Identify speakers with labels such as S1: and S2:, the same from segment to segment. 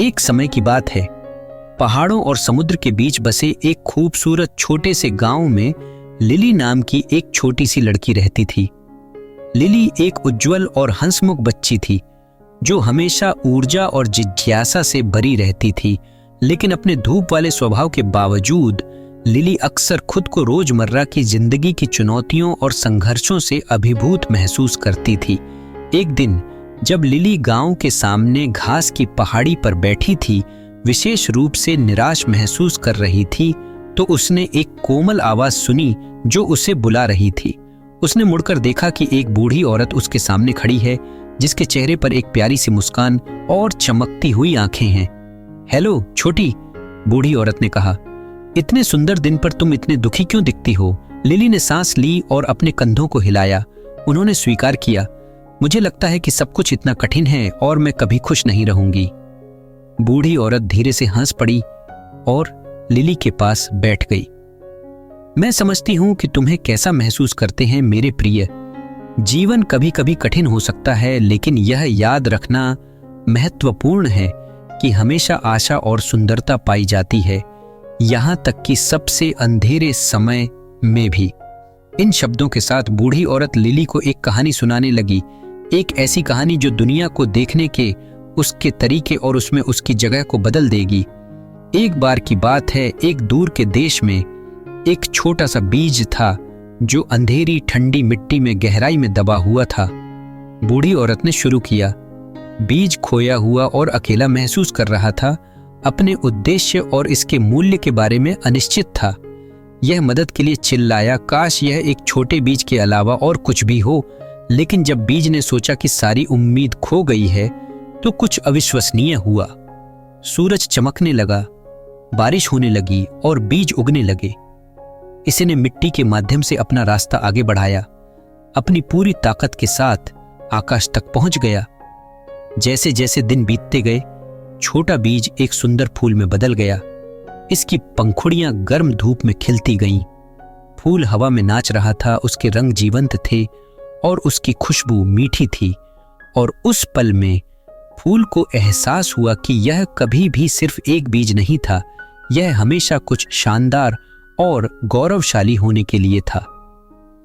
S1: एक समय की बात है, पहाड़ों और समुद्र के बीच बसे एक खूबसूरत छोटे से गांव में लिली नाम की एक छोटी सी लड़की रहती थी। लिली एक उज्जवल और हंसमुख बच्ची थी जो हमेशा ऊर्जा और जिज्ञासा से भरी रहती थी, लेकिन अपने धूप वाले स्वभाव के बावजूद लिली अक्सर खुद को रोजमर्रा की जिंदगी की चुनौतियों और संघर्षों से अभिभूत महसूस करती थी। एक दिन जब लिली गांव के सामने घास की पहाड़ी पर बैठी थी, विशेष रूप से निराश महसूस कर रही थी, तो उसने एक कोमल आवाज सुनी जो उसे बुला रही थी। उसने मुड़कर देखा कि एक बूढ़ी औरत उसके सामने खड़ी है, जिसके चेहरे पर एक प्यारी सी मुस्कान और चमकती हुई आंखें हैं। हेलो छोटी, बूढ़ी औरत ने कहा, इतने सुंदर दिन पर तुम इतने दुखी क्यों दिखती हो? लिली ने सांस ली और अपने कंधों को हिलाया। उन्होंने स्वीकार किया, मुझे लगता है कि सब कुछ इतना कठिन है और मैं कभी खुश नहीं रहूंगी। बूढ़ी औरत धीरे से हंस पड़ी और लिली के पास बैठ गई। मैं समझती हूं कि तुम्हें कैसा महसूस करते हैं मेरे प्रिय। जीवन कभी कभी कठिन हो सकता है, लेकिन यह याद रखना महत्वपूर्ण है कि हमेशा आशा और सुंदरता पाई जाती है, यहां तक कि सबसे अंधेरे समय में भी। इन शब्दों के साथ बूढ़ी औरत लिली को एक कहानी सुनाने लगी, एक ऐसी कहानी जो दुनिया को देखने के उसके तरीके और उसमें उसकी जगह को बदल देगी। एक बार की बात है, एक दूर के देश में एक छोटा सा बीज था जो अंधेरी ठंडी मिट्टी में गहराई में दबा हुआ था। बूढ़ी औरत ने शुरू किया। बीज खोया हुआ और अकेला महसूस कर रहा था, अपने उद्देश्य और इसके मूल्य के बारे में अनिश्चित था। यह मदद के लिए चिल्लाया, काश यह एक छोटे बीज के अलावा और कुछ भी हो। लेकिन जब बीज ने सोचा कि सारी उम्मीद खो गई है, तो कुछ अविश्वसनीय हुआ। सूरज चमकने लगा, बारिश होने लगी और बीज उगने लगे। इसने मिट्टी के माध्यम से अपना रास्ता आगे बढ़ाया, अपनी पूरी ताकत के साथ आकाश तक पहुंच गया। जैसे जैसे दिन बीतते गए, छोटा बीज एक सुंदर फूल में बदल गया। इसकी पंखुड़ियां गर्म धूप में खिलती गईं। फूल हवा में नाच रहा था, उसके रंग जीवंत थे और उसकी खुशबू मीठी थी। और उस पल में फूल को एहसास हुआ कि यह कभी भी सिर्फ एक बीज नहीं था, यह हमेशा कुछ शानदार और गौरवशाली होने के लिए था।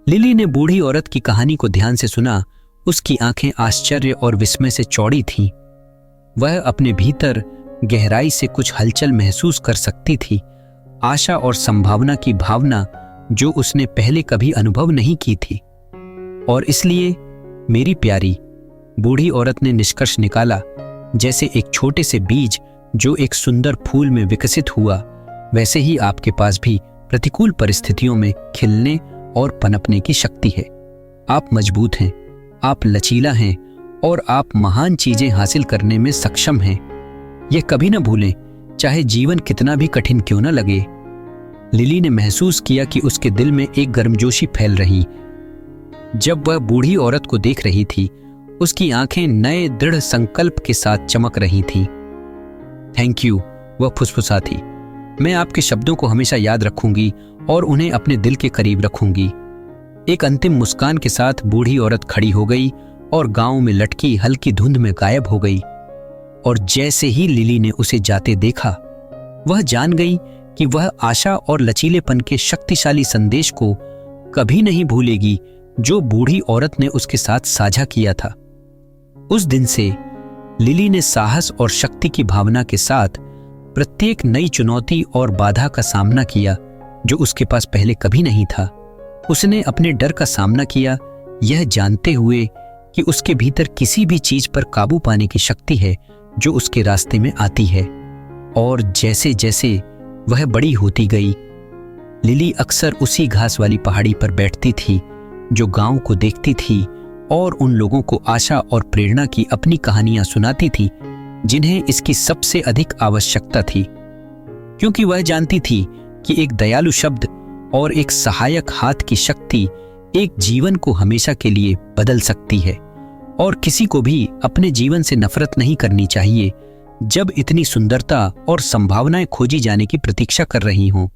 S1: लिली ने बूढ़ी औरत की कहानी को ध्यान से सुना। उसकी आंखें आश्चर्य और विस्मय से चौड़ी थीं। वह अपने भीतर गहराई से कुछ हलचल महसूस कर सकती थी, आशा और संभावना की भावना जो उसने पहले कभी अनुभव नहीं की थी। और इसलिए मेरी प्यारी, बूढ़ी औरत ने निष्कर्ष निकाला, जैसे एक छोटे से बीज जो एक सुंदर फूल में विकसित हुआ, वैसे ही आपके पास भी प्रतिकूल परिस्थितियों में खिलने और पनपने की शक्ति है। आप मजबूत हैं, आप लचीला हैं और आप महान चीजें हासिल करने में सक्षम हैं। यह कभी न भूलें, चाहे जीवन कितना भी कठिन क्यों न लगे। लिली ने महसूस किया कि उसके दिल में एक गर्मजोशी फैल रही। जब वह बूढ़ी औरत को देख रही थी, उसकी आंखें नए दृढ़ संकल्प के साथ चमक रही थीं। थैंक यू, वह फुसफुसाती। मैं आपके शब्दों को हमेशा याद रखूंगी और उन्हें अपने दिल के करीब रखूंगी। एक अंतिम मुस्कान के साथ बूढ़ी औरत खड़ी हो गई और गांव में लटकी हल्की धुंध में गायब हो गई। और जैसे ही लिली ने उसे जाते देखा, वह जान गई कि वह आशा और लचीलेपन के शक्तिशाली संदेश को कभी नहीं भूलेगी जो बूढ़ी औरत ने उसके साथ साझा किया था। उस दिन से लिली ने साहस और शक्ति की भावना के साथ प्रत्येक नई चुनौती और बाधा का सामना किया जो उसके पास पहले कभी नहीं था। उसने अपने डर का सामना किया, यह जानते हुए कि उसके भीतर किसी भी चीज पर काबू पाने की शक्ति है जो उसके रास्ते में आती है। और जैसे जैसे वह बड़ी होती गई, लिली अक्सर उसी घास वाली पहाड़ी पर बैठती थी जो गांव को देखती थी और उन लोगों को आशा और प्रेरणा की अपनी कहानियां सुनाती थी जिन्हें इसकी सबसे अधिक आवश्यकता थी, क्योंकि वह जानती थी कि एक दयालु शब्द और एक सहायक हाथ की शक्ति एक जीवन को हमेशा के लिए बदल सकती है। और किसी को भी अपने जीवन से नफरत नहीं करनी चाहिए जब इतनी सुंदरता और संभावनाएं खोजी जाने की प्रतीक्षा कर रही हों।